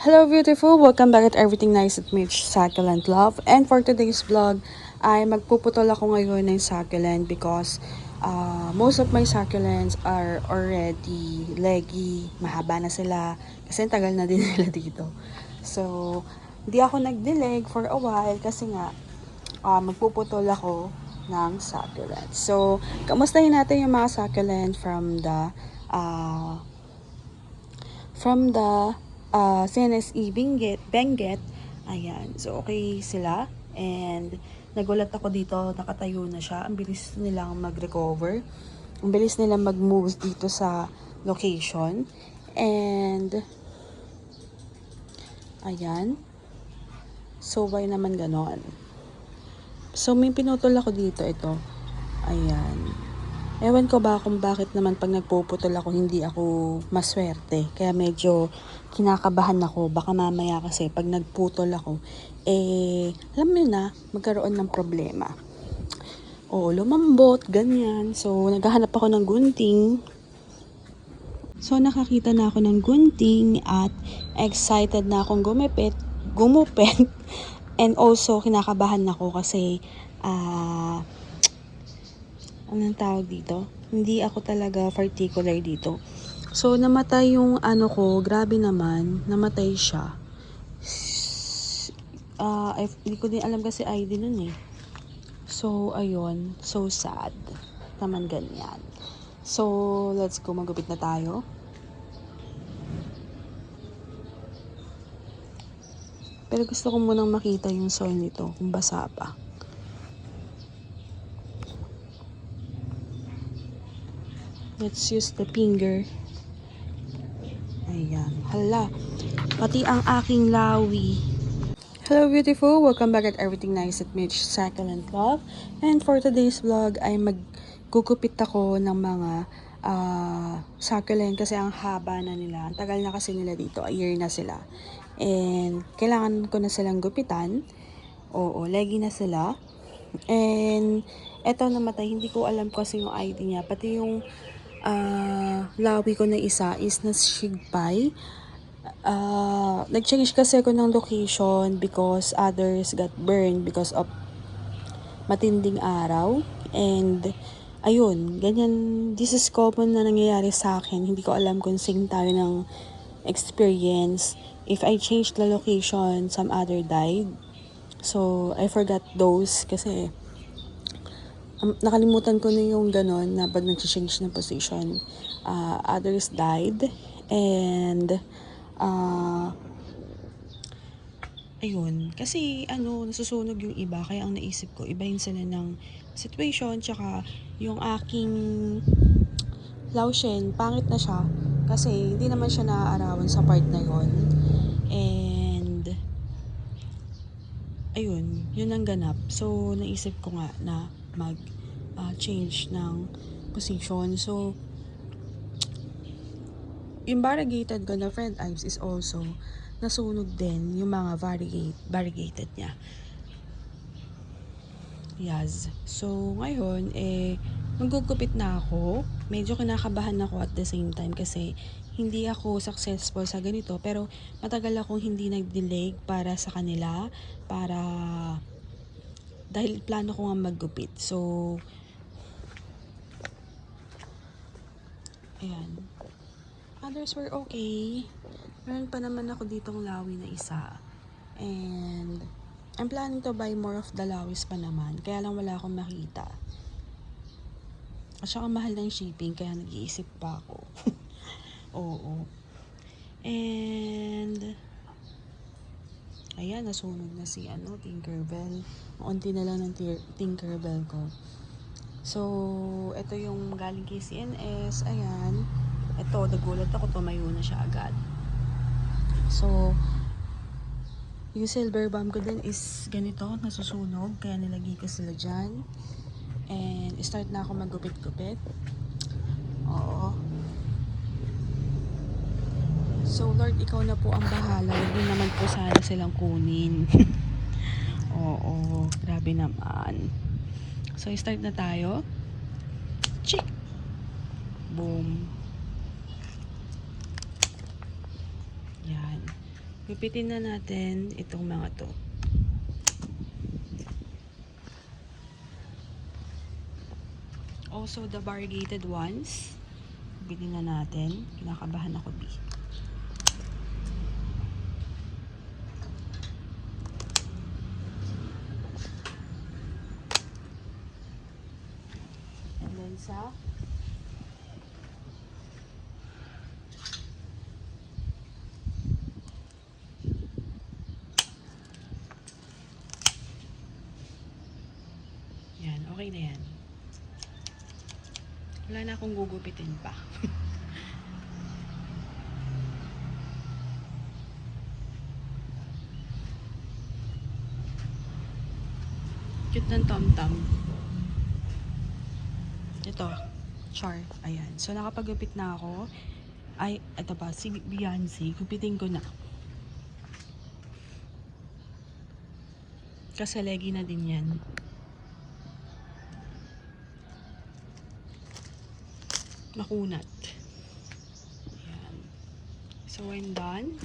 Hello beautiful! Welcome back at Everything Nice at Mitch Succulent Love. And for today's vlog, ay magpuputol ako ngayon ng succulent because most of my succulents are already leggy, mahaba na sila kasi tagal na din nila dito. So, hindi ako nag-deleg for a while kasi nga magpuputol ako ng succulent. So, kamustahin natin yung mga succulent from the CNSE Benguet. Ayan. So, okay sila. And, nagulat ako dito. Nakatayo na siya. Ang bilis nilang mag-recover. Ang bilis nilang mag-move dito sa location. And, ayan. So, why naman ganon? So, may pinutol ako dito. Ito. Ayan. Ewan ko ba kung bakit naman pag nagpuputol ako hindi ako maswerte. Kaya medyo kinakabahan ako. Baka mamaya kasi pag nagputol ako, alam mo na, magkaroon ng problema. Oo, lumambot, ganyan. So, naghahanap ako ng gunting. So, nakakita na ako ng gunting at excited na akong gumupit. And also, kinakabahan ako kasi, anong tawag dito? Hindi ako talaga particular dito. So, namatay yung ano ko, grabe naman, namatay siya. Hindi ko din alam kasi ID nun eh. So, ayun, so sad. Naman ganyan. So, let's go, magupit na tayo. Pero gusto ko munang makita yung soil nito, kung basa pa. Let's use the finger. Ayan. Hala. Pati ang aking lawi. Hello beautiful! Welcome back at Everything Nice at Mitch Succulent Love. And for today's vlog ay maggugupit ako ng mga succulent kasi ang haba na nila. Ang tagal na kasi nila dito. A year na sila. And kailangan ko na silang gupitan. Oo, leggy na sila. And eto namatay. Hindi ko alam kasi yung ID niya. Pati yung lawi ko na isa is nasigpay. Nag-change kasi ako ng location because others got burned because of matinding araw. And ayun, ganyan, this is common na nangyayari sa akin. Hindi ko alam kung same tayo ng experience. If I change the location, some other died. So, I forgot those kasi nakalimutan ko na yung ganon na pag nag-change ng position. Others died. And ayun, kasi nasusunog yung iba, kaya ang naisip ko, ibahin sila ng situation, tsaka yung aking Laoshen, pangit na siya, kasi hindi naman siya naaarawan sa part na yon. And ayun, yun ang ganap. So, naisip ko nga na change ng position. So, yung variegated ko na friend Ives is also nasunog din yung mga variegated niya. Yes. So, ngayon, magugupit na ako. Medyo kinakabahan ako at the same time kasi hindi ako successful sa ganito. Pero matagal akong hindi nag-delay para sa kanila. Dahil plano ko nga maggupit. So, ayan. Others were okay. Meron pa naman ako ditong lawi na isa. And I'm planning to buy more of the lawis pa naman. Kaya lang wala akong makita. At saka mahal ng shipping, kaya nag-iisip pa ako. Oo. And ayan, nasunog na si Tinkerbell. Unti na lang ng Tinkerbell ko. So, ito yung galing kay CNS. Ayan. Ito, nagulat ako, tumayo na siya agad. So, yung silver bomb ko din is ganito, nasusunog. Kaya nilagay ko sila dyan. And start na ako maggupit-gupit. Oo. So, Lord, ikaw na po ang bahala. Huwag din naman po sana silang kunin. Oo, grabe naman. So, start na tayo. Chick! Boom. Yan. Gupitin na natin itong mga to. Also, the variegated ones. Gupitin na natin. Kinakabahan ako, B. And then sa yan, okay na yan. Wala na akong gugupitin pa. Cute ng tom-tom. Ito, char. Ayan. So, nakapagupit na ako. Ay, ito pa, si Beyonce. Gupitin ko na. Kasi legi na din yan. Makunat. Ayan. So, when done,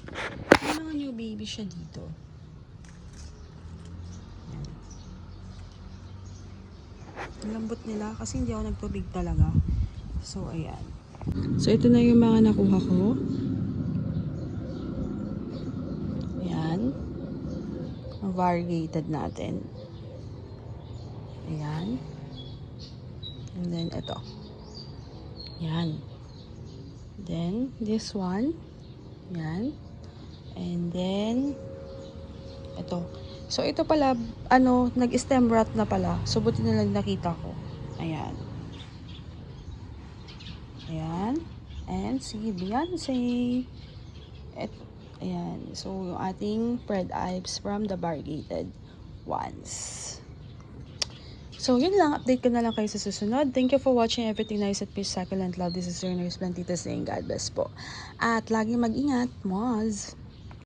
may mga new baby siya dito. Ayan. Ang lambot nila kasi hindi ako nagtubig talaga. So, ayan. So, ito na yung mga nakuha ko. Ayan. Variegated natin. Ayan. And then, ito. Yan. Then, this one. Yan. And then, ito. So, ito pala, nag-stem rot na pala. So, buti na lang nakita ko. Ayan. Ayan. And si Beyonce. Ayan. So, yung ating Pred Ives from the variegated ones. So, yun lang. Update ko na lang kayo sa susunod. Thank you for watching Everything Nice at Peace, Succulent Love. This is your nurse, Plantita saying God bless po. At lagi mag-ingat. Moz!